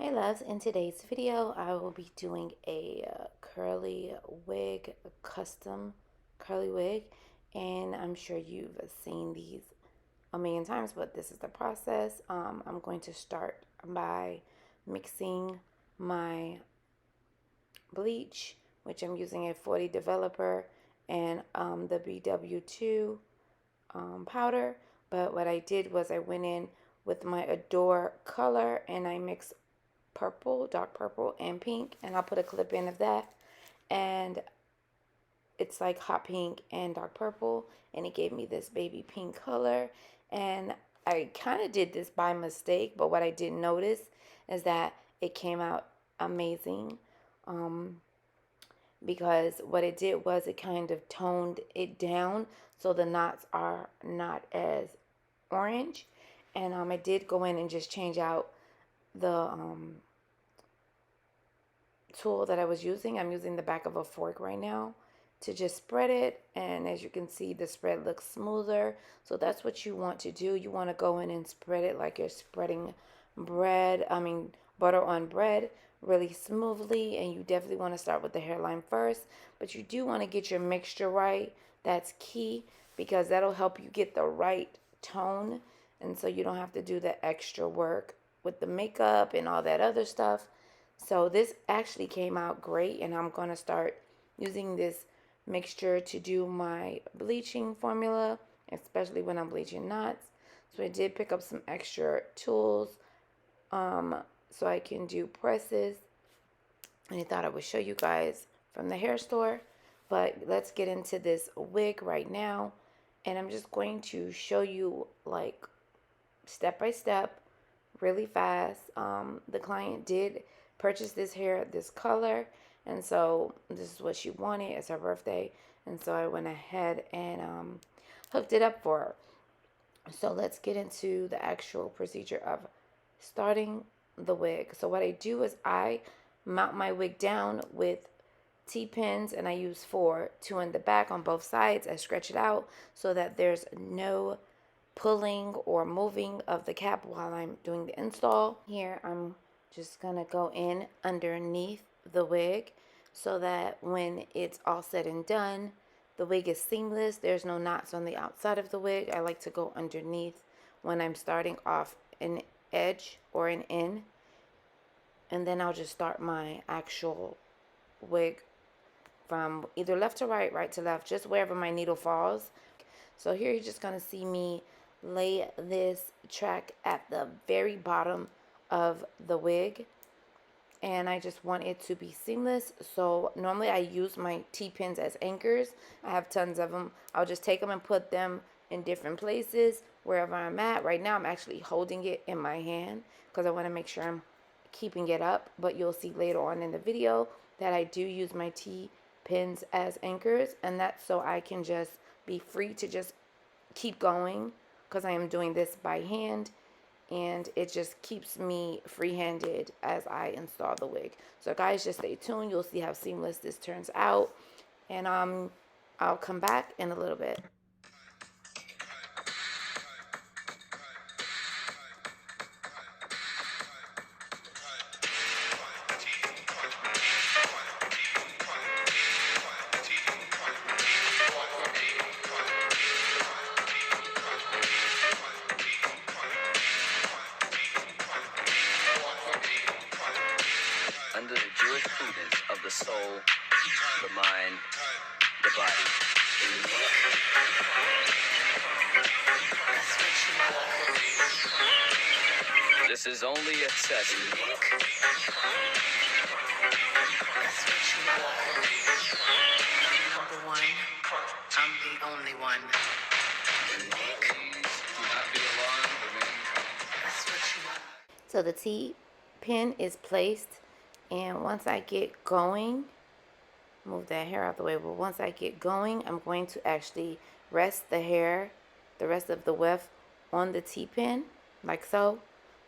Hey loves, in today's video I will be doing a curly wig, a custom curly wig, and I'm sure you've seen these a million times, but this is the process. I'm going to start by mixing my bleach, which I'm using a 40 developer, and the BW2 powder. But what I did was I went in with my Adore color and I mixed purple, dark purple, and pink, and I'll put a clip in of that. And it's like hot pink and dark purple, and it gave me this baby pink color. And I kind of did this by mistake, but what I didn't notice is that it came out amazing. Because what it did was it kind of toned it down so the knots are not as orange. And I did go in and just change out the tool that I was using. I'm using the back of a fork right now to just spread it, and as you can see, the spread looks smoother. So that's what you want to do. You want to go in and spread it like you're spreading butter on bread, really smoothly. And you definitely want to start with the hairline first, but you do want to get your mixture right. That's key, because that'll help you get the right tone, and so you don't have to do the extra work with the makeup and all that other stuff. So this actually came out great, and I'm going to start using this mixture to do my bleaching formula, especially when I'm bleaching knots. So I did pick up some extra tools so I can do presses, and I thought I would show you guys from the hair store. But let's get into this wig right now, and I'm just going to show you like step by step really fast. The client did purchase this hair this color, and so this is what she wanted. It's her birthday, and so I went ahead and hooked it up for her. So let's get into the actual procedure of starting the wig. So what I do is I mount my wig down with T-pins, and I use 4, 2 in the back on both sides. I stretch it out so that there's no pulling or moving of the cap while I'm doing the install. Here I'm just gonna go in underneath the wig so that when it's all said and done, the wig is seamless. There's no knots on the outside of the wig. I like to go underneath when I'm starting off an edge or an in, and then I'll just start my actual wig from either left to right, right to left, just wherever my needle falls. So here you're just gonna see me lay this track at the very bottom of the wig, and I just want it to be seamless. So normally I use my T-pins as anchors. I have tons of them. I'll just take them and put them in different places wherever I'm at. Right now I'm actually holding it in my hand because I want to make sure I'm keeping it up, but you'll see later on in the video that I do use my T-pins as anchors, and that's so I can just be free to just keep going, because I am doing this by hand, and it just keeps me free-handed as I install the wig. So guys, just stay tuned. You'll see how seamless this turns out, and I'll come back in a little bit. Under the jurisprudence of the soul, the mind, the body. This is only a test. Number one, I'm the only one. So the T-pin is placed, and once I get going, move that hair out the way, but once I get going, I'm going to actually rest the hair, the rest of the weft, on the T-pin, like so.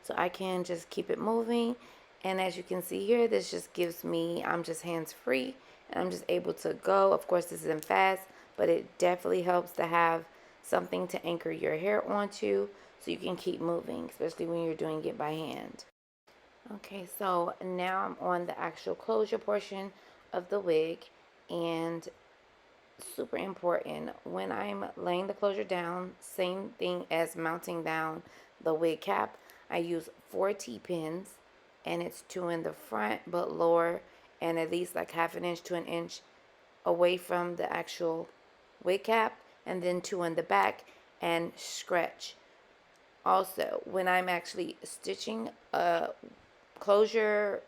So I can just keep it moving. And as you can see here, this just gives me, I'm just hands-free, and I'm just able to go. Of course, this isn't fast, but it definitely helps to have something to anchor your hair onto so you can keep moving, especially when you're doing it by hand. Okay, so now I'm on the actual closure portion of the wig, and super important, when I'm laying the closure down, same thing as mounting down the wig cap, I use 4 T-pins, and it's 2 in the front but lower, and at least like half an inch to an inch away from the actual wig cap, and then 2 in the back, and stretch. Also, when I'm actually stitching a closure,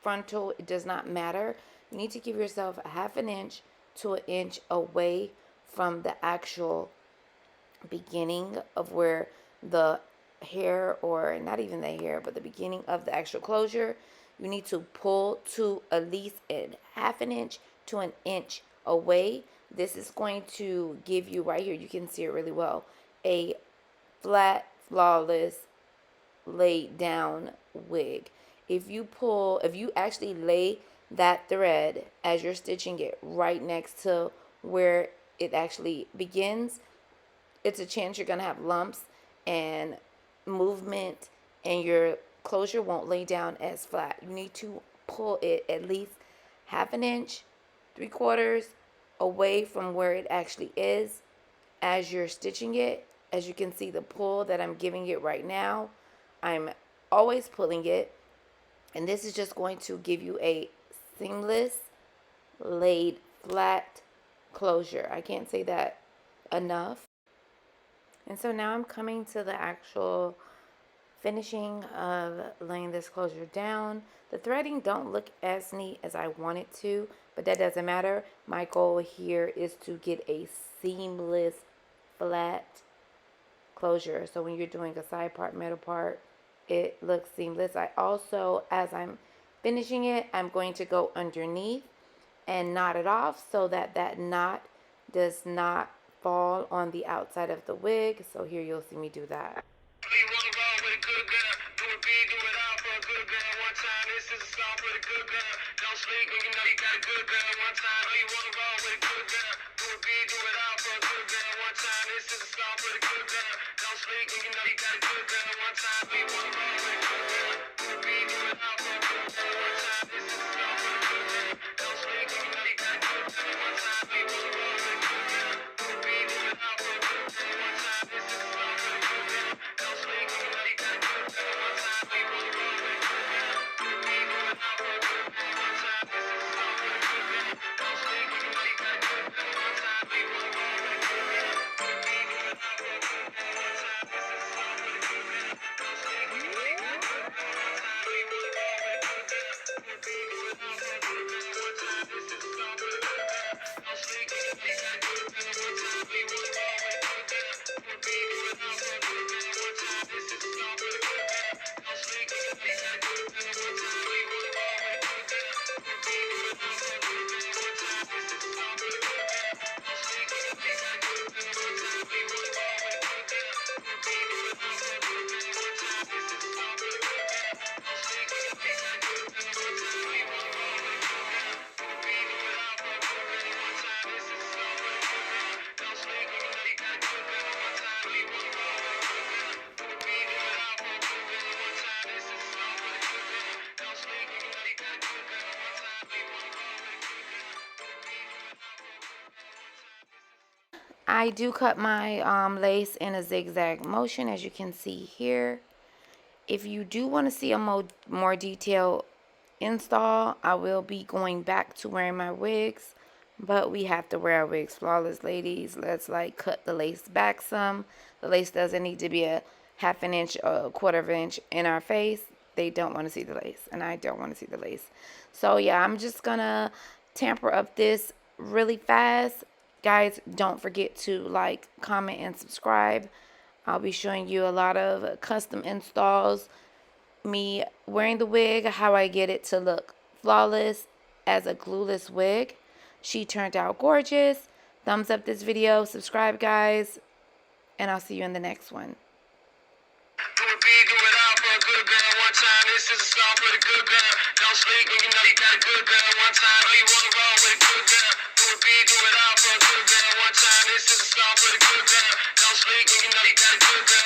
frontal, it does not matter. You need to give yourself a half an inch to an inch away from the actual beginning of where the hair, or not even the hair, but the beginning of the actual closure. You need to pull to at least a half an inch to an inch away. This is going to give you, right here, you can see it really well, a flat, flawless, laid down wig. If you actually lay that thread as you're stitching it right next to where it actually begins, it's a chance you're gonna have lumps and movement, and your closure won't lay down as flat. You need to pull it at least half an inch, 3/4 away from where it actually is as you're stitching it. As you can see, the pull that I'm giving it right now, I'm always pulling it, and this is just going to give you a seamless, laid, flat closure. I can't say that enough. And so now I'm coming to the actual finishing of laying this closure down. The threading don't look as neat as I want it to, but that doesn't matter. My goal here is to get a seamless, flat closure. So when you're doing a side part, middle part, it looks seamless. I also, as I'm finishing it, I'm going to go underneath and knot it off so that that knot does not fall on the outside of the wig. So here you'll see me do that. You wanna roll with a good girl, do it big, do it all for a good girl. One time, this is a song for the good girl. Don't sleep when you know you got a good girl. One time, you wanna roll with a good girl, do it big, do it all for a good girl. One time, this is a song for the good girl. Don't sleep when you know you got a good girl. One time, you wanna roll with a good girl, do it big, do it all for a good girl. One time, this is a song for the good girl. Don't sleep when you know you got a good girl. One time, you wanna roll with a good girl, do it big, do it all for a good girl. One time, this is a song for the good girl. Don't sleep when you know you got a good girl. One time, you wanna roll with a good girl, do it big, do it all for a good girl. One time, this is a song for the good girl. Don't sleep when you know you got a good girl. One time, you wanna roll with a good girl, do it big, do it all for a good girl. One time, this is a song for the good girl. Don't sleep when you know you got a good girl. One time, you wanna roll with a good girl, do it big, do it all for a good girl. One time, this is a song for the good girl. Don't sleep when you know you got a good girl. One time, you wanna roll with a good girl, do it big, do it all for a good girl. One time, this is a song for the good girl. Don't sleep when you know you got a good girl. One time, you wanna roll with a good girl, do it big, do it all for a good girl. One time, this is a song for the good girl. Don't sleep when you know you got a good girl. One time, you wanna roll with a good girl, do it big, do it all for a good girl. One time, this is a song for the good girl. Don't sleep when you know you got a good girl. One time, you wanna roll with a good girl, do it big, do it all for a good girl. One time, this is a song for the good girl. Don't sleep when you know you got a good girl. One time, you wanna roll with a good girl, do it big, do it all for a good girl. One time, this is a song for the good girl. Don't sleep when you know you got a good girl. One time, you wanna roll with a good girl, do it big, do it all for a good girl. One time, this is. I do cut my lace in a zigzag motion, as you can see here. If you do want to see a more detailed install, I will be going back to wearing my wigs, but we have to wear our wigs flawless, ladies. Let's like cut the lace back some. The lace doesn't need to be a half an inch or a quarter of an inch in our face. They don't want to see the lace, and I don't want to see the lace. So yeah, I'm just gonna tamper up this really fast. Guys, don't forget to like, comment, and subscribe. I'll be showing you a lot of custom installs, me wearing the wig, how I get it to look flawless as a glueless wig. She turned out gorgeous. Thumbs up this video, subscribe guys, and I'll see you in the next one. Do it big, do it all for a good girl. One time, this is a song for the good girl. Don't sleep when you know you got a good girl. One time, you wanna roll with a good girl. Do it big, do it all for a good girl. One time, this is a song for the good girl. Don't sleep when you know you got a good girl.